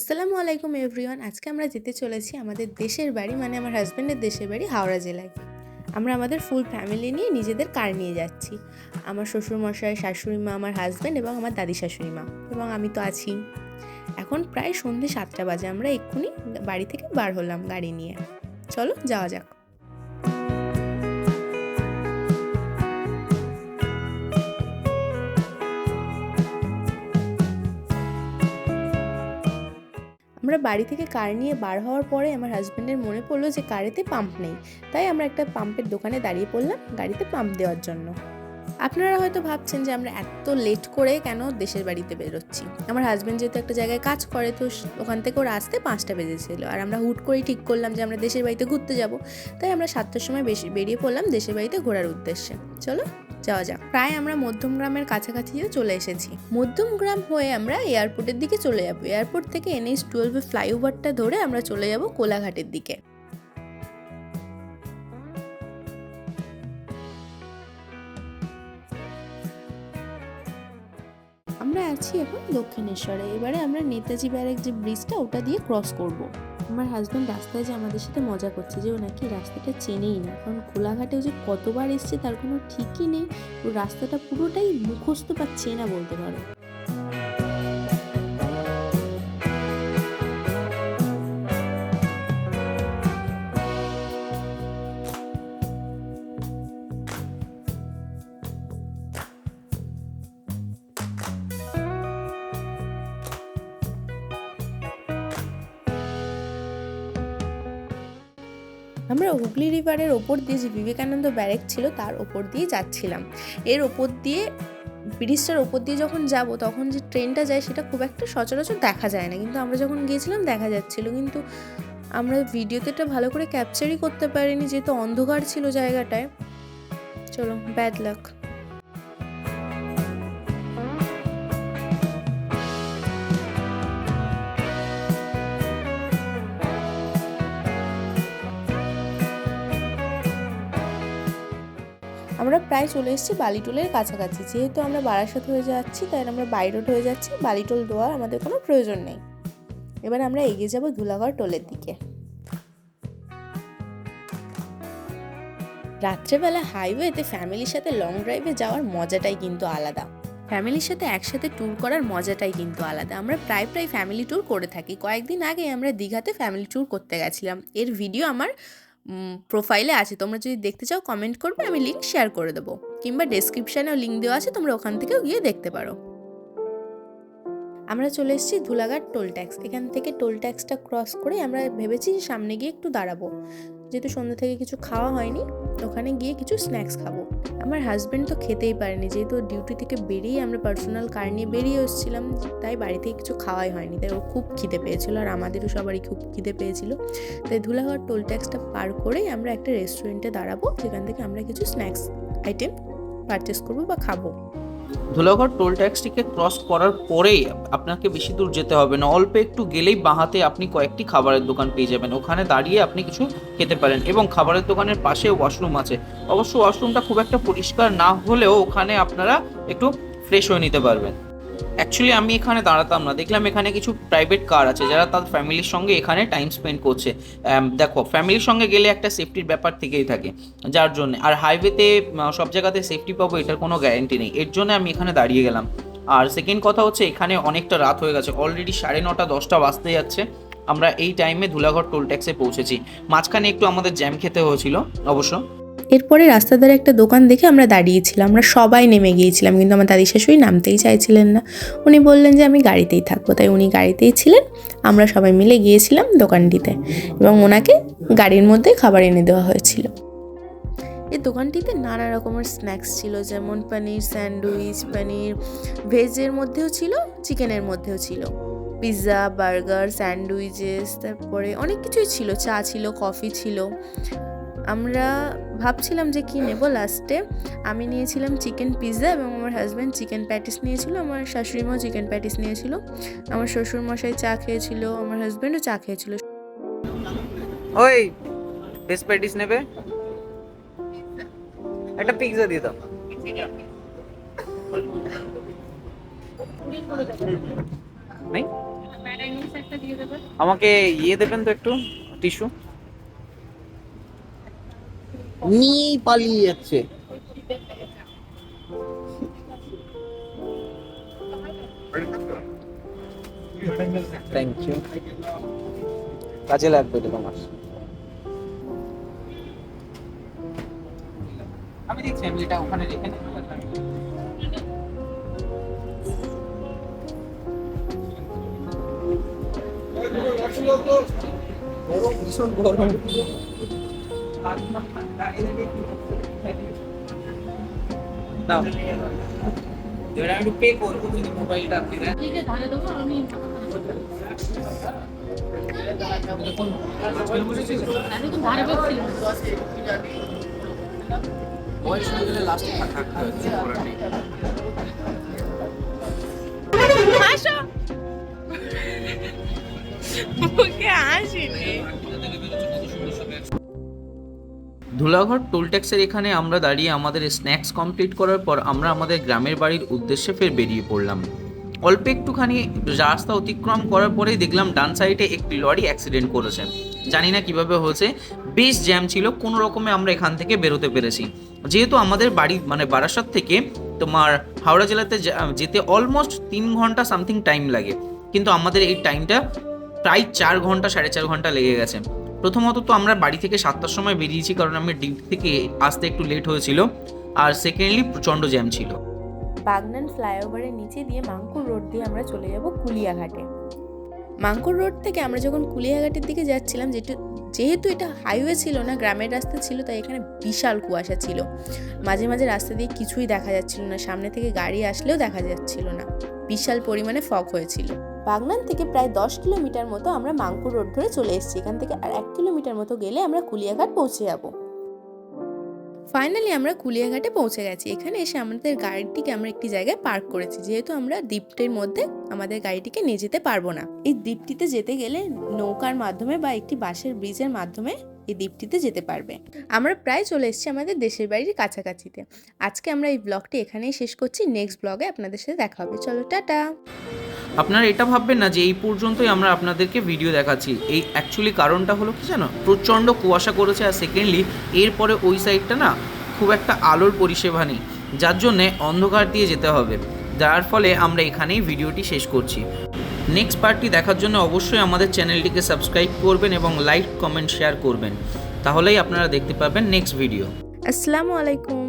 আসসালামু আলাইকুম এভরিওয়ান। আজকে আমরা যেতে চলেছি আমাদের দেশের বাড়ি, মানে আমার হাজব্যান্ডের দেশের বাড়ি হাওড়া জেলায়। আমরা আমাদের ফুল ফ্যামিলি নিয়ে নিজেদের কার নিয়ে যাচ্ছি। আমার শ্বশুরমশাই, শাশুড়ি মা, আমার হাজব্যান্ড এবং আমার দাদি শাশুড়ি মা এবং আমি তো আছি। এখন প্রায় সন্ধ্যে 7টা বাজে। আমরা এক্ষুনি বাড়ি থেকে বার হলাম গাড়ি নিয়ে। চলো যাওয়া যাক। আমরা বাড়ি থেকে কার নিয়ে বার হওয়ার পরে আমার হাজব্যান্ডের মনে পড়লো যে কারেতে পাম্প নেই, তাই আমরা একটা পাম্পের দোকানে দাঁড়িয়ে পড়লাম গাড়িতে পাম্প দেওয়ার জন্য। আপনারা হয়তো ভাবছেন যে আমরা এত লেট করে কেন দেশের বাড়িতে বেরোচ্ছি। আমার হাজব্যান্ড যেহেতু একটা জায়গায় কাজ করে, তো ওখান থেকে ওর আসতে 5টা বেজেছিল, আর আমরা হুট করেই ঠিক করলাম যে আমরা দেশের বাড়িতে ঘুরতে যাব। তাই আমরা 7টার সময় বেরিয়ে পড়লাম দেশের বাড়িতে ঘোরার উদ্দেশ্যে। চলো যাওয়া যাক। প্রায় আমরা মধ্যমগ্রামের কাছাকাছিও চলে এসেছি। মধ্যমগ্রাম হয়ে আমরা এয়ারপোর্টের দিকে চলে যাব। এয়ারপোর্ট থেকে NH-12 ফ্লাইওভারটা ধরে আমরা চলে যাব কোলাঘাটের দিকে। আমরা আছি এখন দক্ষিণেশ্বরে। এবারে আমরা নেতাজি ব্যারেক যে ব্রিজটা, ওটা দিয়ে ক্রস করব। আমার হাজব্যান্ড রাস্তায় যে আমাদের সাথে মজা করছে যে ও নাকি রাস্তাটা চেনেই না, কারণ কোলাঘাটেও যে কতবার এসছে তার কোনো ঠিকই নেই। ও রাস্তাটা পুরোটাই মুখস্থ পাচ্ছে না বলতে পারো। আমরা হুগলি রিভারের ওপর দিয়ে যে বিবেকানন্দ ব্যারেক ছিল তার ওপর দিয়ে যাচ্ছিলাম। এর ওপর দিয়ে, ব্রিজটার ওপর দিয়ে যখন যাব তখন যে ট্রেনটা যায় সেটা খুব একটা সচরাচর দেখা যায় না, কিন্তু আমরা যখন গিয়েছিলাম দেখা যাচ্ছিল। কিন্তু আমরা ভিডিওতে এটা ভালো করে ক্যাপচারই করতে পারিনি যেহেতু অন্ধকার ছিল জায়গাটায়। চলো, ব্যাড লাক। আমরা প্রায় চলে এসেছি বালিটোলের কাছাকাছি। যেহেতু আমরা বারাসাত হয়ে যাচ্ছি তাই আমরা বাই রোড হয়ে যাচ্ছি, বালিটোল দেওয়ার আমাদের কোনো প্রয়োজন নেই। এবার আমরা এগিয়ে যাব ধুলাগড় টোলের দিকে। রাত্রেবেলা হাইওয়েতে ফ্যামিলির সাথে লং ড্রাইভে যাওয়ার মজাটাই কিন্তু আলাদা। ফ্যামিলির সাথে একসাথে ট্যুর করার মজাটাই কিন্তু আলাদা। আমরা প্রায় ফ্যামিলি ট্যুর করে থাকি। কয়েকদিন আগে আমরা দীঘাতে ফ্যামিলি ট্যুর করতে গেছিলাম। এর ভিডিও আমার প্রোফাইলে আছে, তোমরা যদি দেখতে চাও কমেন্ট করবে, আমি লিঙ্ক শেয়ার করে দেবো, কিংবা ডেসক্রিপশানেও লিঙ্ক দেওয়া আছে, তোমরা ওখান থেকেও গিয়ে দেখতে পারো। আমরা চলে এসেছি ধুলাঘাট টোল ট্যাক্স। এখান থেকে টোল ট্যাক্সটা ক্রস করে আমরা ভেবেছি সামনে গিয়ে একটু দাঁড়াবো, যেহেতু সন্ধ্যা থেকে কিছু খাওয়া হয়নি, ওখানে গিয়ে কিছু স্ন্যাক্স খাবো। আমার হাজব্যান্ড তো খেতেই পারেনি, যেহেতু ডিউটি থেকে বেরিয়ে আমরা পার্সোনাল কার নিয়ে বেরিয়ে এসেছিলাম, তাই বাড়ি থেকে কিছু খাওয়াই হয়নি। তাই ওর খুব খিদে পেয়েছিল, আর আমাদেরও সবারই খুব খিদে পেয়েছিল। তাই ধুলাঘাট টোল ট্যাক্সটা পার করেই আমরা একটা রেস্টুরেন্টে দাঁড়াবো, যেখান থেকে আমরা কিছু স্ন্যাক্স আইটেম পারচেস করবো বা খাবো। ধুলাগড় টোল ট্যাক্সটিকে ক্রস করার পরেই আপনাকে বেশি দূর যেতে হবে না, অল্প একটু গেলেই বাঁহাতে আপনি কয়েকটি খাবারের দোকান পেয়ে যাবেন। ওখানে দাঁড়িয়ে আপনি কিছু খেতে পারেন, এবং খাবারের দোকানের পাশে ওয়াশরুম আছে। অবশ্য ওয়াশরুমটা খুব একটা পরিষ্কার না হলেও ওখানে আপনারা একটু ফ্রেশ হয়ে নিতে পারবেন। অ্যাকচুয়ালি আমি এখানে দাঁড়াতাম না, দেখলাম এখানে কিছু প্রাইভেট কার আছে যারা তার ফ্যামিলির সঙ্গে এখানে টাইম স্পেন্ড করছে। দেখো, ফ্যামিলির সঙ্গে গেলে একটা সেফটির ব্যাপার থেকেই থাকে, যার জন্য। আর হাইওয়েতে সব জায়গাতে সেফটি পাবো এটার কোনো গ্যারেন্টি নেই, এর জন্য আমি এখানে দাঁড়িয়ে গেলাম। আর সেকেন্ড কথা হচ্ছে, এখানে অনেকটা রাত হয়ে গেছে, অলরেডি 9:30 10টা বাজতে যাচ্ছে। আমরা এই টাইমে ধুলাগড় টোল ট্যাক্সে পৌঁছেছি। মাঝখানে একটু আমাদের জ্যাম খেতে হয়েছিল অবশ্য। এরপরে রাস্তার ধারে একটা দোকান দেখে আমরা দাঁড়িয়েছিলাম। আমরা সবাই নেমে গিয়েছিলাম, কিন্তু আমার দাদি শাশুড়ি নামতেই চাইছিলেন না। উনি বললেন যে আমি গাড়িতেই থাকবো, তাই উনি গাড়িতেই ছিলেন। আমরা সবাই মিলে গিয়েছিলাম দোকানটিতে, এবং ওনাকে গাড়ির মধ্যে খাবার এনে দেওয়া হয়েছিল। এই দোকানটিতে নানা রকমের স্ন্যাক্স ছিল, যেমন পনির স্যান্ডউইচ, পনির ভেজের মধ্যেও ছিল, চিকেনের মধ্যেও ছিল, পিৎজা, বার্গার, স্যান্ডউইচেস, তারপরে অনেক কিছুই ছিল, চা ছিল, কফি ছিল। আমরা ভাবছিলাম যে কি নেব। লাস্টে আমি নিয়েছিলাম চিকেন পিৎজা, এবং আমার হাজব্যান্ড চিকেন প্যাটিস নিয়েছিল, আমার শাশুড়িমাও চিকেন প্যাটিস নিয়েছিল, আমার শ্বশুরমশাই চা খেয়েছিল, আমার হাজব্যান্ডও চা খেয়েছিল। ওই ভেজ প্যাটিস নেবে, একটা পিৎজা দিয়ে দাও। নেই আমাকে ইয়ে দেবেন তো একটু টিস্যু। নিয়েই পালিয়ে যাচ্ছে। থ্যাংক ইউ, কাজে লাগবে তো তোমার। আমি দেখছি ফ্যামিলিটা ওখানে রেখে নেব। ভীষণ গরম। দাও, এবার আমি একটু পে করবো যদি মোবাইলটা আপনি দেন। বয়স হয়ে গেলে লাস্টে থাকতে হয়, কিছু করার নেই। ধুলাঘর টোল ট্যাক্সের এখানে আমরা দাঁড়িয়ে আমাদের স্ন্যাক্স কমপ্লিট করার পর আমরা আমাদের গ্রামের বাড়ির উদ্দেশ্যে ফের বেরিয়ে পড়লাম। অল্প একটুখানি রাস্তা অতিক্রম করার পরেই দেখলাম ডান সাইডে একটি লরি অ্যাক্সিডেন্ট করেছে। জানি না কিভাবে হয়েছে, বেশ জ্যাম ছিল, কোনো রকমে আমরা এখান থেকে বেরোতে পেরেছি। যেহেতু আমাদের বাড়ি মানে বারাসাত থেকে তোমার হাওড়া জেলাতে যেতে অলমোস্ট 3 ঘন্টা সামথিং টাইম লাগে, কিন্তু আমাদের এই টাইমটা প্রায় 4 ঘন্টা 4.5 ঘন্টা লেগে গেছে। প্রথমত তো আমরা বাড়ি থেকে 7টার সময় বেরিয়েছি, কারণ আমি ডিউটি থেকে আসতে একটু লেট হয়েছিল, আর সেকেন্ডলি প্রচণ্ড জ্যাম ছিল। বাগনান ফ্লাইওভারের নিচে দিয়ে মাঙ্কুর রোড দিয়ে আমরা চলে যাব কুলিয়াঘাটে। মাঙ্কুর রোড থেকে আমরা যখন কুলিয়াঘাটের দিকে যাচ্ছিলাম, যেহেতু এটা হাইওয়ে ছিল না, গ্রামের রাস্তা ছিল, তাই এখানে বিশাল কুয়াশা ছিল। মাঝে মাঝে রাস্তা দিয়ে কিছুই দেখা যাচ্ছিল না, সামনে থেকে গাড়ি আসলেও দেখা যাচ্ছিল না, বিশাল পরিমাণে ফগ হয়েছিল। বাগনান থেকে প্রায় 10 কিলোমিটার মতো আমরা মাঙ্কুর রোড ধরে চলে এসেছি। এখান থেকে আর 1 কিলোমিটার মতো গেলে আমরা কুলিয়াঘাট পৌঁছে যাব। ফাইনালি আমরা কুলিয়াঘাটে পৌঁছে গেছি। এখানে এসে আমাদের গাড়িটিকে আমরা একটি জায়গায় পার্ক করেছি, যেহেতু আমরা দ্বীপটির মধ্যে আমাদের গাড়িটিকে নিয়ে যেতে পারবো না। এই দ্বীপটিতে যেতে গেলে নৌকার মাধ্যমে বা একটি বাঁশের ব্রিজের মাধ্যমে এই দ্বীপটিতে যেতে পারবে। আমরা প্রায় চলে এসেছি আমাদের দেশের বাড়ির কাছাকাছিতে। আজকে আমরা এই ব্লগটি এখানেই শেষ করছি। নেক্সট ব্লগে আপনাদের সাথে দেখা হবে। চলো, টাটা। আপনারা এটা ভাববেন না যে এই পর্যন্তই আমরা আপনাদেরকে ভিডিও দেখাচ্ছি। এই অ্যাকচুয়ালি কারণটা হলো কি জানো, প্রচণ্ড কুয়াশা করেছে, আর সেকেন্ডলি এরপরে ওই সাইডটা না খুব একটা আলোর পরিষেবা নেই, যার জন্যে অন্ধকার দিয়ে যেতে হবে, যার ফলে আমরা এখানেই ভিডিওটি শেষ করছি। নেক্সট পার্টটি দেখার জন্য অবশ্যই আমাদের চ্যানেলটিকে সাবস্ক্রাইব করবেন এবং লাইক কমেন্ট শেয়ার করবেন, তাহলেই আপনারা দেখতে পাবেন নেক্সট ভিডিও। আসসালামু আলাইকুম।